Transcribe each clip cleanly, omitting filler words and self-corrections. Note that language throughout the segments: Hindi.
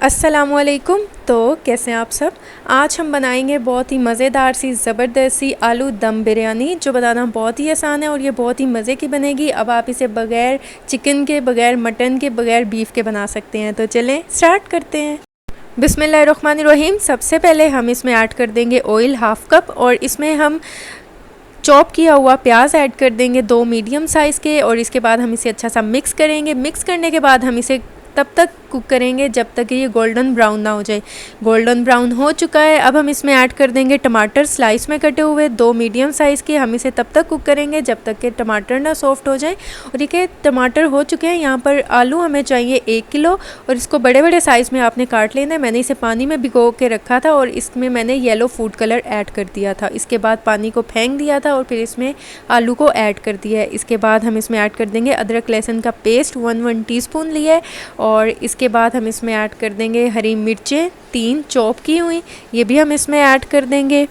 अस्सलामुअलैकुम। तो कैसे हैं आप सब। आज हम बनाएंगे बहुत ही मज़ेदार सी ज़बरदस्त सी आलू दम बिरयानी, जो बनाना बहुत ही आसान है और ये बहुत ही मज़े की बनेगी। अब आप इसे बग़ैर चिकन के, बग़ैर मटन के, बग़ैर बीफ के बना सकते हैं। तो चलें स्टार्ट करते हैं। बिस्मिल्लाहिर्रहमानिर्रहीम। सबसे पहले हम इसमें ऐड कर देंगे ऑयल 1/2 कप, और इसमें हम चॉप किया हुआ प्याज ऐड कर देंगे 2 मीडियम साइज़ के, और इसके बाद हम इसे अच्छा सा मिक्स करेंगे। मिक्स करने के बाद हम इसे तब तक कुक करेंगे जब तक कि ये गोल्डन ब्राउन ना हो जाए। गोल्डन ब्राउन हो चुका है। अब हम इसमें ऐड कर देंगे टमाटर स्लाइस में कटे हुए 2 मीडियम साइज़ के। हम इसे तब तक कुक करेंगे जब तक कि टमाटर ना सॉफ्ट हो जाए। और देखिए टमाटर हो चुके हैं। यहाँ पर आलू हमें चाहिए 1 किलो, और इसको बड़े बड़े साइज़ में आपने काट लेना है। मैंने इसे पानी में भिगो के रखा था और इसमें मैंने येलो फूड कलर ऐड कर दिया था। इसके बाद पानी को फेंक दिया था और फिर इसमें आलू को ऐड कर दिया है। इसके बाद हम इसमें ऐड कर देंगे अदरक लहसुन का पेस्ट 1 टीस्पून लिया है, और इसके बाद हम इसमें ऐड कर देंगे हरी मिर्चें 3 चॉप की हुई, ये भी हम इसमें ऐड कर देंगे।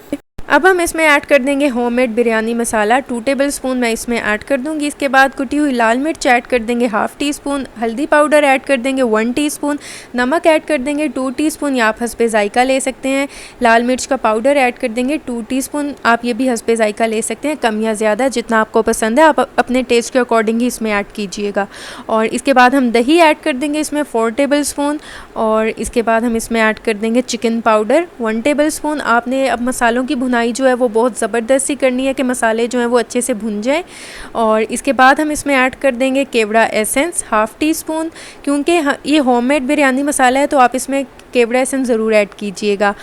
अब हम इसमें ऐड कर देंगे होममेड बिरयानी मसाला 2 टेबलस्पून मैं इसमें ऐड कर दूंगी। इसके बाद कुटी हुई लाल मिर्च ऐड कर देंगे 1/2 टीस्पून, हल्दी पाउडर ऐड कर देंगे 1 टीस्पून, नमक ऐड कर देंगे 2 टीस्पून, या आप हस्बे जायका ले सकते हैं। लाल मिर्च का पाउडर ऐड कर देंगे 2 टीस्पून, आप ये भी हस्बे जायका ले सकते हैं, कम या ज़्यादा जितना आपको पसंद है आप अपने टेस्ट के अकॉर्डिंग ही इसमें ऐड कीजिएगा। और इसके बाद हम दही ऐड कर देंगे इसमें 4 टेबलस्पून, और इसके बाद हम इसमें ऐड कर देंगे चिकन पाउडर 1 टेबलस्पून। आपने अब मसालों की भुनाई जो है वो बहुत ज़बरदस्त सी करनी है कि मसाले जो हैं वो अच्छे से भुन जाएं। और इसके बाद हम इसमें ऐड कर देंगे केवड़ा एसेंस 1/2 टीस्पून, क्योंकि ये होममेड बिरयानी मसाला है तो आप इसमें केवड़ा एसेंस ज़रूर ऐड कीजिएगा।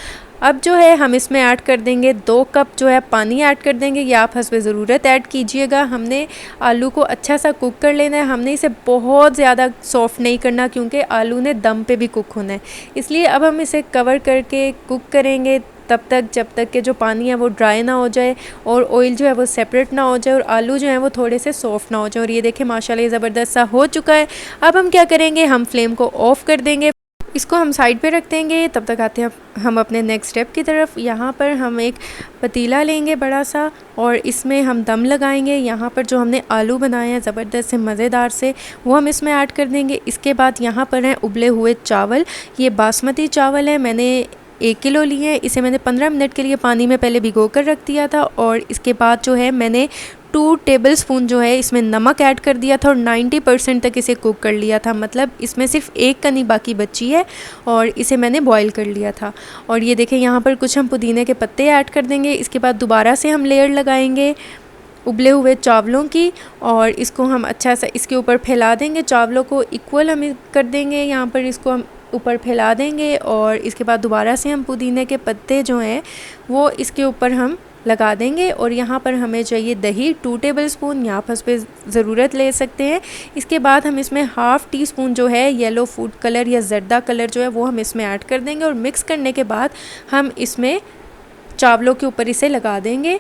अब जो है हम इसमें ऐड कर देंगे 2 कप जो है पानी ऐड कर देंगे, या आप हस्बे ज़रूरत ऐड कीजिएगा। हमने आलू को अच्छा सा कुक कर लेना है, हमने इसे बहुत ज़्यादा सॉफ्ट नहीं करना क्योंकि आलू ने दम पे भी कुक होना है। इसलिए अब हम इसे कवर करके कुक करेंगे तब तक जब तक कि जो पानी है वो ड्राई ना हो जाए और ऑयल जो है वो सेपरेट ना हो जाए और आलू जो है वो थोड़े से सॉफ्ट ना हो जाए। और ये देखें माशाल्लाह ये ज़बरदस्त सा हो चुका है। अब हम क्या करेंगे, हम फ्लेम को ऑफ़ कर देंगे, इसको हम साइड पे रख देंगे। तब तक आते हैं हम अपने नेक्स्ट स्टेप की तरफ। यहाँ पर हम एक पतीला लेंगे बड़ा सा, और इसमें हम दम लगाएंगे। यहाँ पर जो हमने आलू बनाए हैं ज़बरदस्त से मज़ेदार से, वो हम इसमें ऐड कर देंगे। इसके बाद यहाँ पर हैं उबले हुए चावल, ये बासमती चावल है, मैंने 1 किलो लिए हैं। इसे मैंने 15 मिनट के लिए पानी में पहले भिगो कर रख दिया था, और इसके बाद जो है मैंने 2 टेबलस्पून जो है इसमें नमक ऐड कर दिया था और 90% तक इसे कुक कर लिया था। मतलब इसमें सिर्फ एक कनी बाकी बची है और इसे मैंने बॉईल कर लिया था। और ये देखें यहाँ पर कुछ हम पुदीने के पत्ते ऐड कर देंगे। इसके बाद दोबारा से हम लेयर लगाएंगे उबले हुए चावलों की, और इसको हम अच्छा सा इसके ऊपर फैला देंगे। चावलों को इक्वल हम कर देंगे, यहाँ पर इसको हम ऊपर फैला देंगे। और इसके बाद दोबारा से हम पुदीने के पत्ते जो हैं वो इसके ऊपर हम लगा देंगे। और यहाँ पर हमें चाहिए दही 2 टेबलस्पून, यहाँ पर पे ज़रूरत ले सकते हैं। इसके बाद हम इसमें 1/2 टीस्पून जो है येलो फूड कलर या जर्दा कलर जो है वो हम इसमें ऐड कर देंगे, और मिक्स करने के बाद हम इसमें चावलों के ऊपर इसे लगा देंगे।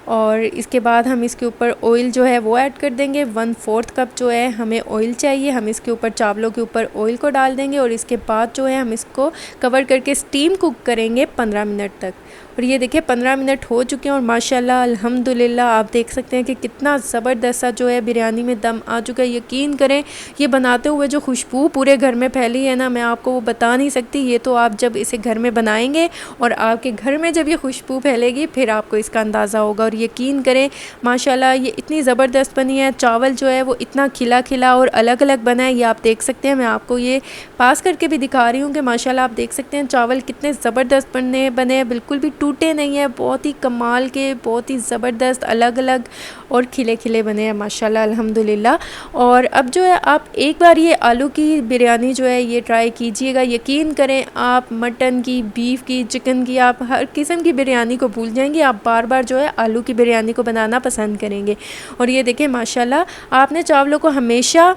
और इसके बाद हम इसके ऊपर ऑयल जो है वो ऐड कर देंगे। 1/4 कप जो है हमें ऑयल चाहिए, हम इसके ऊपर चावलों के ऊपर ऑयल को डाल देंगे। और इसके बाद जो है हम इसको कवर करके स्टीम कुक करेंगे 15 मिनट तक। और ये देखिए 15 मिनट हो चुके हैं और माशाल्लाह अल्हम्दुलिल्लाह आप देख सकते हैं कि कितना ज़बरदस्त सा जो है बिरयानी में दम आ चुका है। यकीन करें ये बनाते हुए जो खुशबू पूरे घर में फैली है ना, मैं आपको वो बता नहीं सकती। ये तो आप जब इसे घर में बनाएंगे और आपके घर में जब ये खुशबू फैलेगी फिर आपको इसका अंदाज़ा होगा। और यकीन करें माशाल्लाह ये इतनी ज़बरदस्त बनी है। चावल जो है वो इतना खिला खिला और अलग अलग बना है, ये आप देख सकते हैं। मैं आपको ये पास करके भी दिखा रही हूँ कि माशाल्लाह आप देख सकते हैं चावल कितने ज़बरदस्त बने बिल्कुल भी टूटे नहीं है, बहुत ही कमाल के, बहुत ही ज़बरदस्त अलग अलग और खिले खिले बने हैं माशाल्लाह अल्हम्दुलिल्लाह। और अब जो है आप एक बार ये आलू की बिरयानी जो है ये ट्राई कीजिएगा। यकीन करें आप मटन की, बीफ की, चिकन की, आप हर किस्म की बिरयानी को भूल जाएंगे। आप बार बार जो है आलू की बिरयानी को बनाना पसंद करेंगे। और ये देखें माशाल्लाह आपने चावलों को हमेशा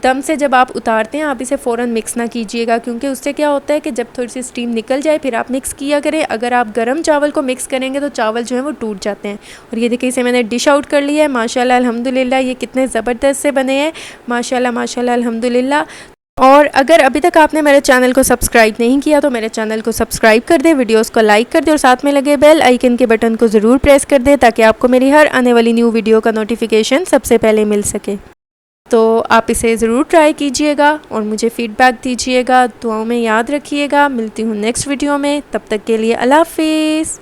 दम से जब आप उतारते हैं आप इसे फ़ौरन मिक्स ना कीजिएगा, क्योंकि उससे क्या होता है कि जब थोड़ी सी स्टीम निकल जाए फिर आप मिक्स किया करें। अगर आप गर्म चावल को मिक्स करेंगे तो चावल जो है वो टूट जाते हैं। और ये देखिए इसे मैंने डिश आउट कर लिया है माशाल्लाह अल्हम्दुलिल्लाह। ये कितने ज़बरदस्त से बने हैं माशाल्लाह माशाल्लाह अल्हम्दुलिल्लाह। और अगर अभी तक आपने मेरे चैनल को सब्सक्राइब नहीं किया तो मेरे चैनल को सब्सक्राइब कर दें, वीडियोस को लाइक कर दें और साथ में लगे बेल आइकन के बटन को ज़रूर प्रेस कर दें ताकि आपको मेरी हर आने वाली न्यू वीडियो का नोटिफिकेशन सबसे पहले मिल सके। तो आप इसे ज़रूर ट्राई कीजिएगा और मुझे फ़ीडबैक दीजिएगा। दुआओं में याद रखिएगा। मिलती हूँ नेक्स्ट वीडियो में, तब तक के लिए अल्लाह हाफ़िज़।